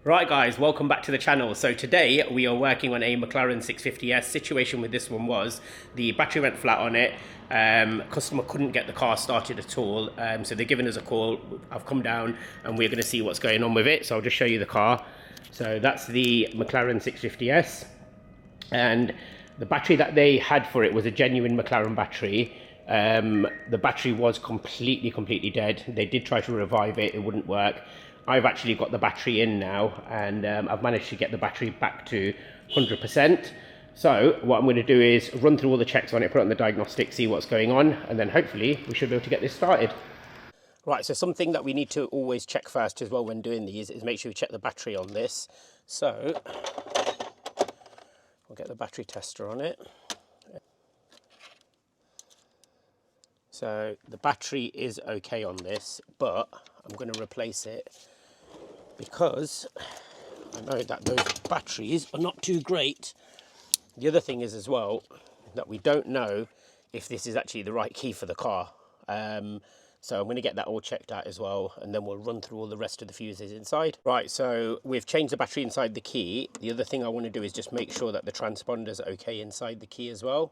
Right guys, welcome back to the channel. So today we are working on a Mclaren 650S. Situation with this one was the battery went flat on it. Customer couldn't get the car started at all. So they're giving us a call. I've come down and we're going to see what's going on with it. So I'll just show you the car. So that's the Mclaren 650S. And the battery that they had for it was a genuine Mclaren battery. The battery was completely dead. They did try to revive it, it wouldn't work. I've actually got the battery in now, and I've managed to get the battery back to 100%. So what I'm going to do is run through all the checks on it, put it on the diagnostic, see what's going on, and then hopefully we should be able to get this started. Right, so something that we need to always check first as well when doing these is make sure we check the battery on this. So we'll get the battery tester on it. So the battery is okay on this, but I'm going to replace it because I know that those batteries are not too great. The other thing is as well that we don't know if this is actually the right key for the car. So I'm going to get that all checked out as well, and then we'll run through all the rest of the fuses inside. Right, so we've changed the battery inside the key. The other thing I want to do is just make sure that the transponder's okay inside the key as well.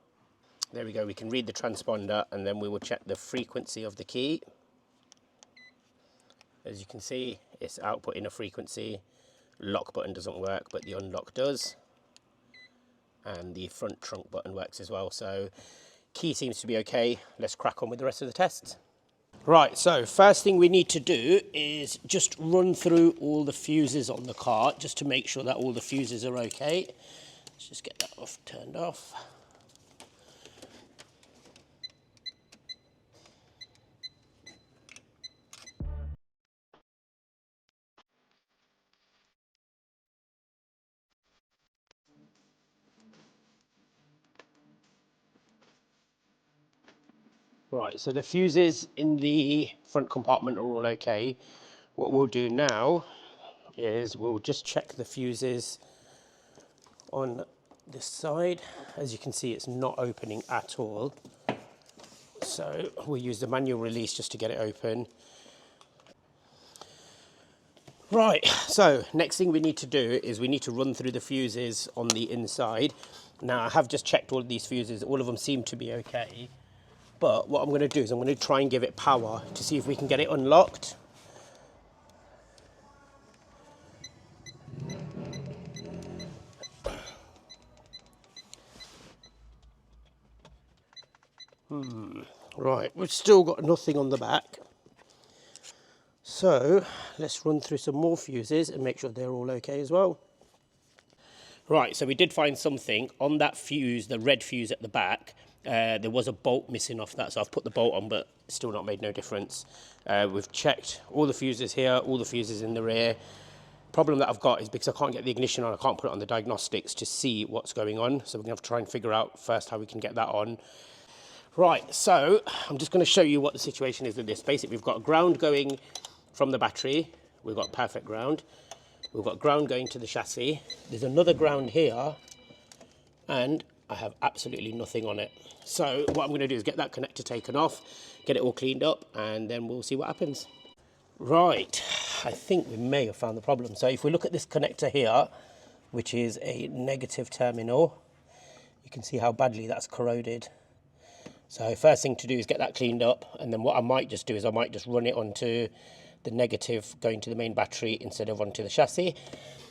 There we go, we can read the transponder and then we will check the frequency of the key. As you can see, it's outputting a frequency. Lock button doesn't work, but the unlock does. And the front trunk button works as well. So key seems to be okay. Let's crack on with the rest of the tests. Right, so first thing we need to do is just run through all the fuses on the car, just to make sure that all the fuses are okay. Let's just get that turned off. Right, so the fuses in the front compartment are all okay. What we'll do now is we'll just check the fuses on this side. As you can see, it's not opening at all. So we'll use the manual release just to get it open. Right, so next thing we need to do is we need to run through the fuses on the inside. Now I have just checked all of these fuses, all of them seem to be okay. But what I'm going to do is I'm going to try and give it power to see if we can get it unlocked. Right, we've still got nothing on the back. So let's run through some more fuses and make sure they're all okay as well. Right, so we did find something on that fuse, the red fuse at the back. There was a bolt missing off that, so I've put the bolt on, but still not made no difference. We've checked all the fuses here, all the fuses in the rear. Problem that I've got is because I can't get the ignition on, I can't put it on the diagnostics to see what's going on. So we're gonna have to try and figure out first how we can get that on. Right, so I'm just gonna show you what the situation is with this. Basically, we've got ground going from the battery. We've got perfect ground. We've got ground going to the chassis. There's another ground here, and I have absolutely nothing on it. So what I'm going to do is get that connector taken off, get it all cleaned up, and then we'll see what happens. Right, I think we may have found the problem. So if we look at this connector here, which is a negative terminal, you can see how badly that's corroded. So first thing to do is get that cleaned up, and then what I might just do is I might just run it onto the negative going to the main battery instead of onto the chassis,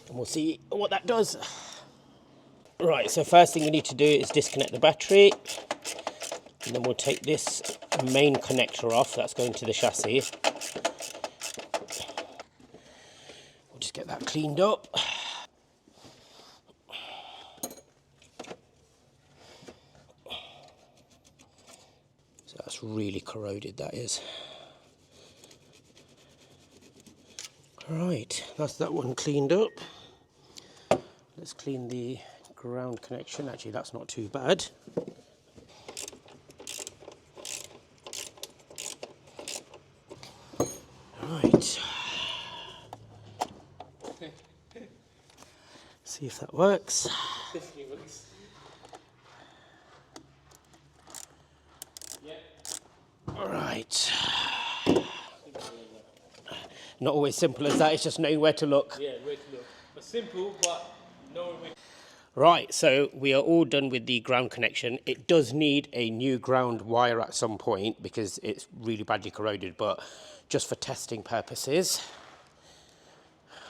and we'll see what that does. Right, so first thing we need to do is disconnect the battery, and then we'll take this main connector off that's going to the chassis. We'll just get that cleaned up. So that's really corroded, that is. Right, that's that one cleaned up. Let's clean the ground connection. Actually, that's not too bad. Right. See if that works. Definitely works. Yeah. All right. Not always simple as that. It's just knowing where to look. Yeah, where to look. Simple, but no way. Right, so we are all done with the ground connection. It does need a new ground wire at some point because it's really badly corroded, but just for testing purposes,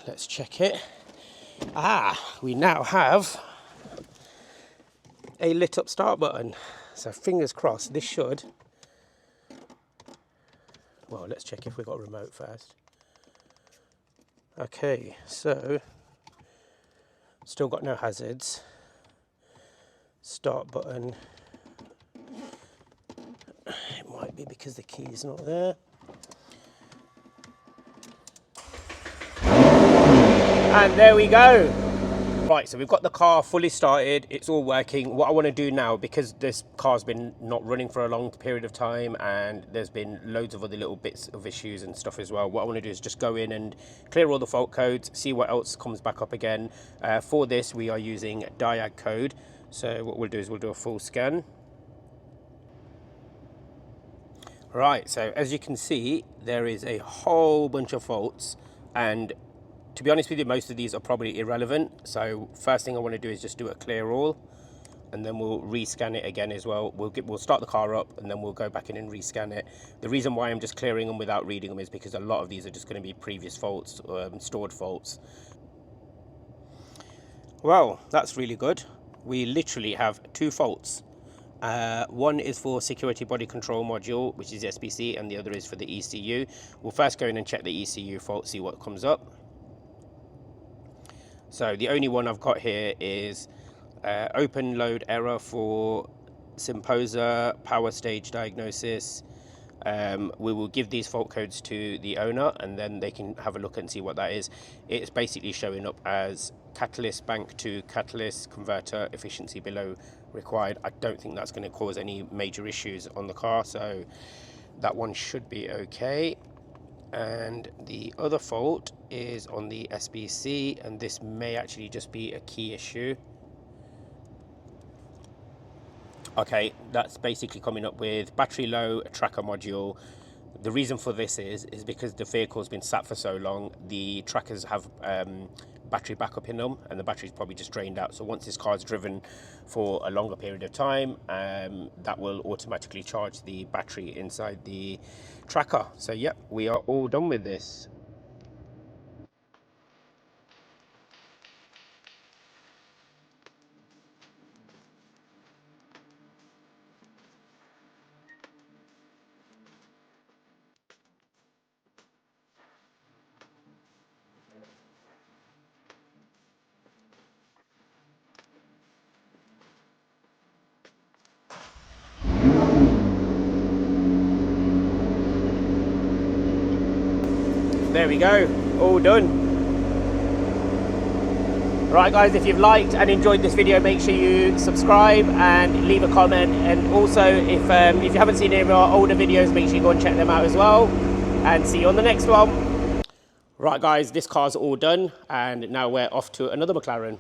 let's check it. We now have a lit up start button. So fingers crossed, this should. Well, let's check if we've got a remote first. Okay, so still got no hazards. Start button. It might be because the key is not there. And there we go. Right, so we've got the car fully started, it's all working. What I want to do now, because this car's been not running for a long period of time and there's been loads of other little bits of issues and stuff as well, what I want to do is just go in and clear all the fault codes, see what else comes back up again. For this, we are using Diagcode. So what we'll do is we'll do a full scan. Right, so as you can see, there is a whole bunch of faults, and to be honest with you, most of these are probably irrelevant. So first thing I want to do is just do a clear all, and then we'll rescan it again as well. We'll start the car up and then we'll go back in and rescan it. The reason why I'm just clearing them without reading them is because a lot of these are just going to be previous faults, stored faults. Well, that's really good. We literally have two faults. One is for security body control module, which is the SBC, and the other is for the ECU. We'll first go in and check the ECU fault, see what comes up. So the only one I've got here is open load error for Symposer power stage diagnosis. We will give these fault codes to the owner and then they can have a look and see what that is. It's basically showing up as catalyst bank to catalyst converter efficiency below required. I don't think that's going to cause any major issues on the car, so that one should be okay. And the other fault is on the SBC, and this may actually just be a key issue. Okay, that's basically coming up with battery low, tracker module. The reason for this is because the vehicle's been sat for so long, the trackers have battery backup in them, and the battery's probably just drained out. So once this car's driven for a longer period of time, that will automatically charge the battery inside the tracker. So yep, we are all done with this. There we go, all done. Right guys, if you've liked and enjoyed this video, make sure you subscribe and leave a comment, and also if you haven't seen any of our older videos, make sure you go and check them out as well, and see you on the next one. Right guys, this car's all done and now we're off to another McLaren.